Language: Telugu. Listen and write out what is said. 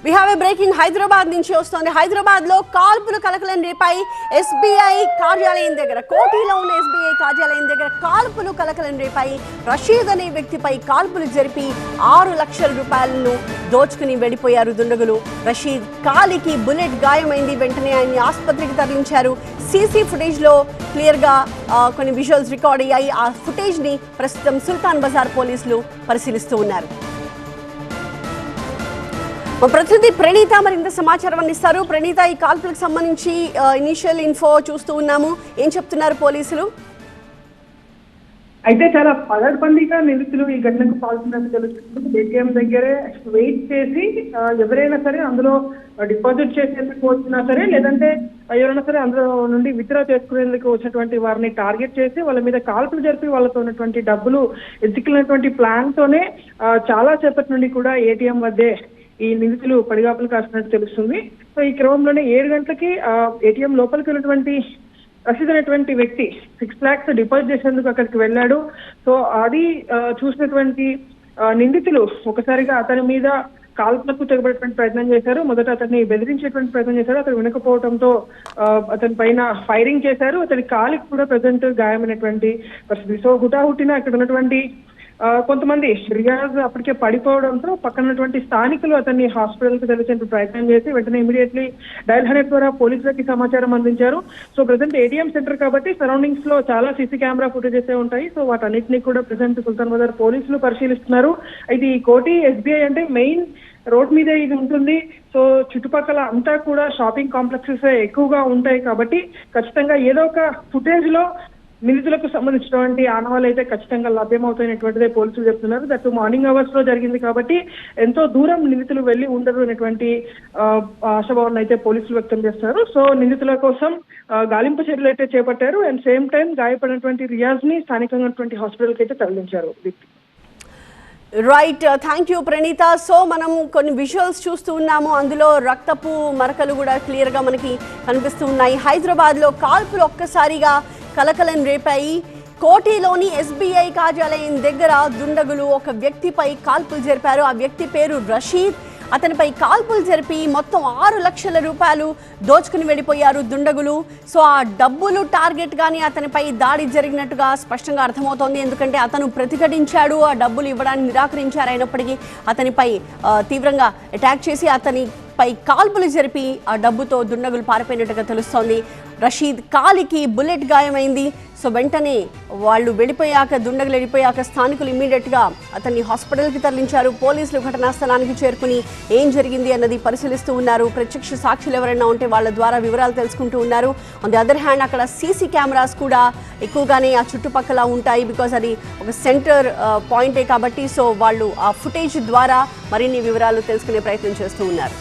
We have a breaking Hyderabad నుంచి వస్తుంది. హైదరాబాద్ లో కాల్పులు కలకలం రేపాయి. SBI కార్యాలయం దగ్గర, కోటిలో ఉన్న SBI కార్యాలయం దగ్గర కాల్పులు కలకలం రేపాయి. రషీద్ అనే వ్యక్తిపై కాల్పులు జరిపి 6 లక్షల రూపాయలను దోచుకుని వెళ్ళిపోయారు దుండగులు. రషీద్ కాలికి బుల్లెట్ గాయమైంది. వెంటనే ఆయన్ని ఆసుపత్రికి తరలించారు. సీసీ ఫుటేజ్ లో క్లియర్ గా కొన్ని విజువల్స్ రికార్డ్ అయ్యాయి. ఆ ఫుటేజ్ ని ప్రస్తుతం సుల్తాన్ బజార్ పోలీసులు పరిశీలిస్తూ ఉన్నారు. ప్రతినిధి ప్రణీత మరింత సమాచారం అందిస్తారు. ప్రణీత, ఈ కాల్పులకు సంబంధించి ఇనిషియల్ ఇన్ఫో చూస్తూ ఉన్నాము, ఏం చెప్తున్నారు పోలీసులు? అయితే చాలా పగడ్బందీగా నిందితులు ఈ ఘటనకు పాల్గొన్నట్టు తెలుస్తుంది. ఏటీఎం దగ్గరే వెయిట్ చేసి ఎవరైనా సరే అందులో డిపాజిట్ చేసేందుకు వచ్చినా సరే, లేదంటే ఎవరైనా సరే అందులో నుండి విత్డ్రా చేసుకునేందుకు వచ్చినటువంటి వారిని టార్గెట్ చేసి వాళ్ళ మీద కాల్పులు జరిపి వాళ్ళతో ఉన్నటువంటి డబ్బులు ఎత్తుకెళ్ళినటువంటి ప్లాన్ తోనే చాలా సేపటి నుండి కూడా ఏటీఎం వద్దే ఈ నిందితులు పడిగాపులు కాస్తున్నట్టు తెలుస్తుంది. సో ఈ క్రమంలోనే 7 గంటలకి ఏటీఎం లోపలికి వెళ్ళినటువంటి రషీద్ అనేటువంటి వ్యక్తి 6 lakhs డిపాజిట్ చేసేందుకు అక్కడికి వెళ్ళాడు. సో అది చూసినటువంటి నిందితులు ఒకసారిగా అతని మీద కాల్పులకు తెగబడేటువంటి ప్రయత్నం చేశారు. మొదట అతన్ని బెదిరించేటువంటి ప్రయత్నం చేశారు. అతను వినకపోవడంతో అతని పైన ఫైరింగ్ చేశారు. అతని కాలికి కూడా ప్రజెంట్ గాయమైనటువంటి పరిస్థితి. సో హుటాహుటిన అక్కడ ఉన్నటువంటి కొంతమంది రియాజ్ అప్పటికే పడిపోవడంతో పక్కనటువంటి స్థానికులు అతన్ని హాస్పిటల్ కి తరలించే ప్రయత్నం చేసి వెంటనే ఇమీడియట్లీ డయల్ 100 ద్వారా పోలీసులకి సమాచారం అందించారు. సో ప్రెసెంట్ ఏటీఎం సెంటర్ కాబట్టి సరౌండింగ్స్ లో చాలా సీసీ కెమెరా ఫుటేజెస్ ఉంటాయి. సో వాటన్నిటిని కూడా ప్రెసెంట్ సుల్తాన్ బజార్ పోలీసులు పరిశీలిస్తున్నారు. అయితే ఈ కోటి SBI అంటే మెయిన్ రోడ్ మీద ఇది ఉంటుంది. సో చుట్టుపక్కల అంతా కూడా షాపింగ్ కాంప్లెక్సెస్ ఎక్కువగా ఉంటాయి కాబట్టి ఖచ్చితంగా ఏదో ఒక ఫుటేజ్ లో నిందితులకు సంబంధించినటువంటి ఆనవాళ్ళు అయితే ఖచ్చితంగా లభ్యమవుతాయనేటువంటిదే పోలీసులు చెప్తున్నారు. దట్ మార్నింగ్ అవర్స్ లో జరిగింది కాబట్టి ఎంతో దూరం నిందితులు వెళ్లి ఉండరు అనేటువంటి ఆశాభావాన్ని అయితే పోలీసులు వ్యక్తం చేస్తున్నారు. సో నిందితుల కోసం గాలింపు చర్యలు అయితే చేపట్టారు. అండ్ సేమ్ టైం గాయపడినటువంటి రియాజ్ ని స్థానికంగా ఉన్నటువంటి హాస్పిటల్ కి అయితే తరలించారు. Right, thank you Praneetha. So మనం కొన్ని విజువల్స్ చూస్తూ ఉన్నాము, అందులో రక్తపు మరకలు కూడా క్లియర్ గా మనకి కనిపిస్తూ ఉన్నాయి. హైదరాబాద్ లో కాల్పులు ఒక్కసారిగా కలకలం రేపాయి. కోటిలోని SBI కార్యాలయం దగ్గర దుండగులు ఒక వ్యక్తిపై కాల్పులు జరిపారు. ఆ వ్యక్తి పేరు రషీద్. అతనిపై కాల్పులు జరిపి మొత్తం 6 లక్షల రూపాయలు దోచుకుని వెళ్ళిపోయారు దుండగులు. సో ఆ డబ్బులు టార్గెట్ గానీ అతనిపై దాడి జరిగినట్టుగా స్పష్టంగా అర్థమవుతోంది. ఎందుకంటే అతను ప్రతిఘటించాడు, ఆ డబ్బులు ఇవ్వడానికి నిరాకరించారు. అయినప్పటికీ అతనిపై తీవ్రంగా అటాక్ చేసి అతనిపై కాల్పులు జరిపి ఆ డబ్బుతో దుండగులు పారిపోయినట్టుగా తెలుస్తోంది. రషీద్ కాలికి బుల్లెట్ గాయమైంది. సో వెంటనే వాళ్ళు దుండగులు వెళ్ళిపోయాక స్థానికులు ఇమ్మీడియట్గా అతన్ని హాస్పిటల్కి తరలించారు. పోలీసులు ఘటనా స్థలానికి చేరుకుని ఏం జరిగింది అన్నది పరిశీలిస్తూ ఉన్నారు. ప్రత్యక్ష సాక్షులు ఎవరైనా ఉంటే వాళ్ళ ద్వారా వివరాలు తెలుసుకుంటూ ఉన్నారు. ఆన్ ది అదర్ హ్యాండ్ అక్కడ సీసీ కెమెరాస్ కూడా ఎక్కువగానే ఆ చుట్టుపక్కల ఉంటాయి. బికాజ్ అది ఒక సెంటర్ పాయింటే కాబట్టి సో వాళ్ళు ఆ ఫుటేజ్ ద్వారా మరిన్ని వివరాలు తెలుసుకునే ప్రయత్నం చేస్తూ ఉన్నారు.